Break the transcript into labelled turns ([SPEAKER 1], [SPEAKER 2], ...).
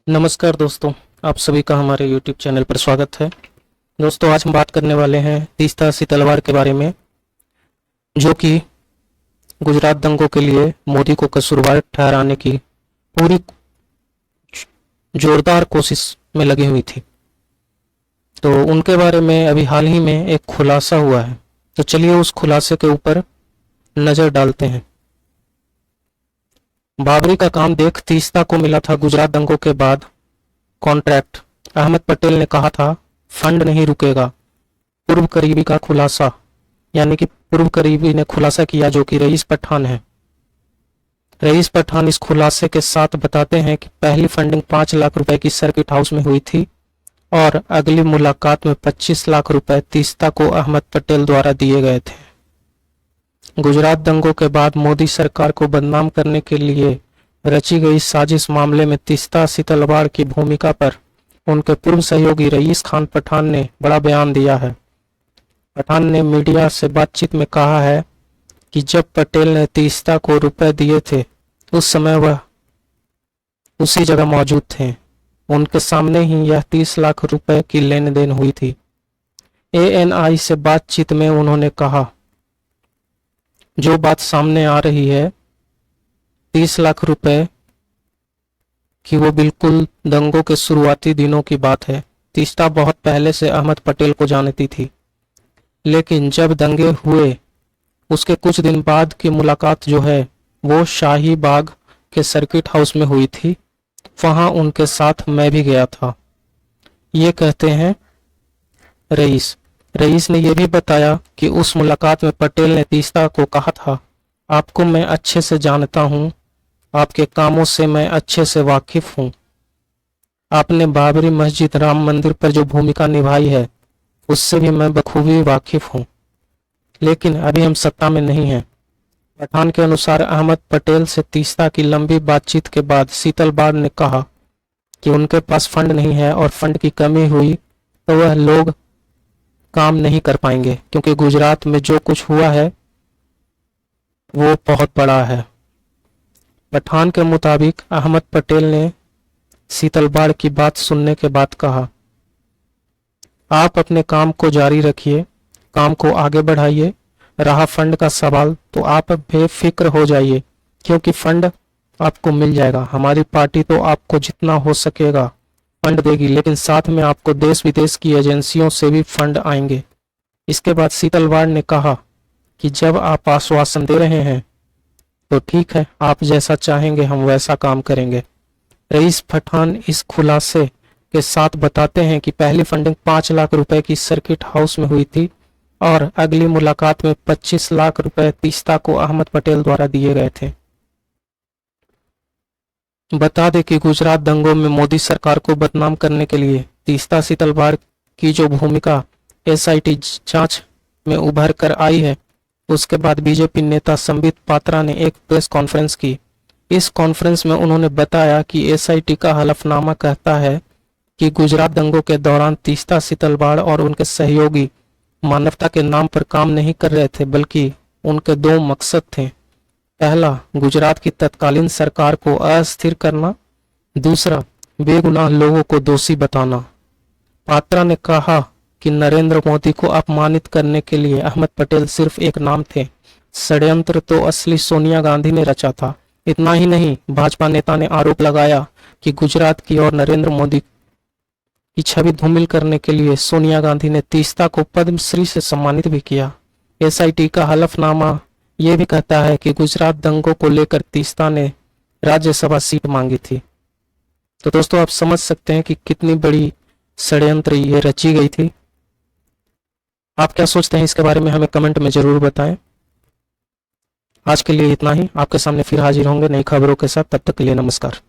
[SPEAKER 1] नमस्कार दोस्तों, आप सभी का हमारे YouTube चैनल पर स्वागत है। दोस्तों, आज हम बात करने वाले हैं तीस्ता सी तलवार के बारे में, जो कि गुजरात दंगों के लिए मोदी को कसूरवार ठहराने की पूरी जोरदार कोशिश में लगी हुई थी। तो उनके बारे में अभी हाल ही में एक खुलासा हुआ है, तो चलिए उस खुलासे के ऊपर नजर डालते हैं। बाबरी का काम देख तीस्ता को मिला था गुजरात दंगों के बाद कॉन्ट्रैक्ट। अहमद पटेल ने कहा था फंड नहीं रुकेगा। पूर्व करीबी का खुलासा, यानी कि पूर्व करीबी ने खुलासा किया, जो कि रईस पठान है। रईस पठान इस खुलासे के साथ बताते हैं कि पहली फंडिंग 5 लाख रुपए की सर्किट हाउस में हुई थी और अगली मुलाकात में 25 लाख रुपए तीस्ता को अहमद पटेल द्वारा दिए गए थे। गुजरात दंगों के बाद मोदी सरकार को बदनाम करने के लिए रची गई साजिश मामले में तीस्ता सी तलवार की भूमिका पर उनके पूर्व सहयोगी रईस खान पठान ने बड़ा बयान दिया है। पठान ने मीडिया से बातचीत में कहा है कि जब पटेल ने तीस्ता को रुपए दिए थे उस समय वह उसी जगह मौजूद थे। उनके सामने ही यह 30 लाख रुपए की लेन देन हुई थी। ANI से बातचीत में उन्होंने कहा, जो बात सामने आ रही है 30 लाख रुपए की, वो बिल्कुल दंगों के शुरुआती दिनों की बात है। तीस्ता बहुत पहले से अहमद पटेल को जानती थी, लेकिन जब दंगे हुए उसके कुछ दिन बाद की मुलाकात जो है वो शाही बाग के सर्किट हाउस में हुई थी। वहां उनके साथ मैं भी गया था, ये कहते हैं रईस। रईस ने यह भी बताया कि उस मुलाकात में पटेल ने तीस्ता को कहा था, आपको मैं अच्छे से जानता हूं, आपके कामों से मैं अच्छे से वाकिफ हूं। आपने बाबरी मस्जिद, राम मंदिर पर जो भूमिका निभाई है उससे भी मैं बखूबी वाकिफ हूं, लेकिन अभी हम सत्ता में नहीं हैं। पठान के अनुसार अहमद पटेल से तीस्ता की लंबी बातचीत के बाद शीतलवाड़ ने कहा कि उनके पास फंड नहीं है और फंड की कमी हुई तो वह लोग काम नहीं कर पाएंगे, क्योंकि गुजरात में जो कुछ हुआ है वो बहुत बड़ा है। पठान के मुताबिक अहमद पटेल ने शीतलवाड़ की बात सुनने के बाद कहा, आप अपने काम को जारी रखिए, काम को आगे बढ़ाइए। रहा फंड का सवाल तो आप बेफिक्र हो जाइए, क्योंकि फंड आपको मिल जाएगा। हमारी पार्टी तो आपको जितना हो सकेगा फंड देगी, लेकिन साथ में आपको देश विदेश की एजेंसियों से भी फंड आएंगे। इसके बाद शीतलवाड़ ने कहा कि जब आप आश्वासन दे रहे हैं तो ठीक है, आप जैसा चाहेंगे हम वैसा काम करेंगे। रईस पठान इस खुलासे के साथ बताते हैं कि पहली फंडिंग 5 लाख रुपए की सर्किट हाउस में हुई थी और अगली मुलाकात में 25 लाख रुपए तीस्ता को अहमद पटेल द्वारा दिए गए थे। बता दें कि गुजरात दंगों में मोदी सरकार को बदनाम करने के लिए तीस्ता सी तलवार की जो भूमिका SIT जांच में उभर कर आई है, उसके बाद बीजेपी नेता संबित पात्रा ने एक प्रेस कॉन्फ्रेंस की। इस कॉन्फ्रेंस में उन्होंने बताया कि SIT का हलफनामा कहता है कि गुजरात दंगों के दौरान तीस्ता सी तलवार और उनके सहयोगी मानवता के नाम पर काम नहीं कर रहे थे, बल्कि उनके 2 मकसद थे। पहला, गुजरात की तत्कालीन सरकार को अस्थिर करना, दूसरा, बेगुनाह लोगों को दोषी बताना। पात्रा ने कहा कि नरेंद्र मोदी को अपमानित करने के लिए अहमद पटेल सिर्फ एक नाम थे, षड्यंत्र तो असली सोनिया गांधी ने रचा था। इतना ही नहीं, भाजपा नेता ने आरोप लगाया कि गुजरात की और नरेंद्र मोदी की छवि धूमिल करने के लिए सोनिया गांधी ने तीस्ता को पद्मश्री से सम्मानित भी किया। SIT का हलफनामा ये भी कहता है कि गुजरात दंगों को लेकर तीस्ता ने राज्यसभा सीट मांगी थी। तो दोस्तों, आप समझ सकते हैं कि कितनी बड़ी षड्यंत्र ये रची गई थी। आप क्या सोचते हैं इसके बारे में हमें कमेंट में जरूर बताएं। आज के लिए इतना ही। आपके सामने फिर हाजिर होंगे नई खबरों के साथ। तब तक के लिए नमस्कार।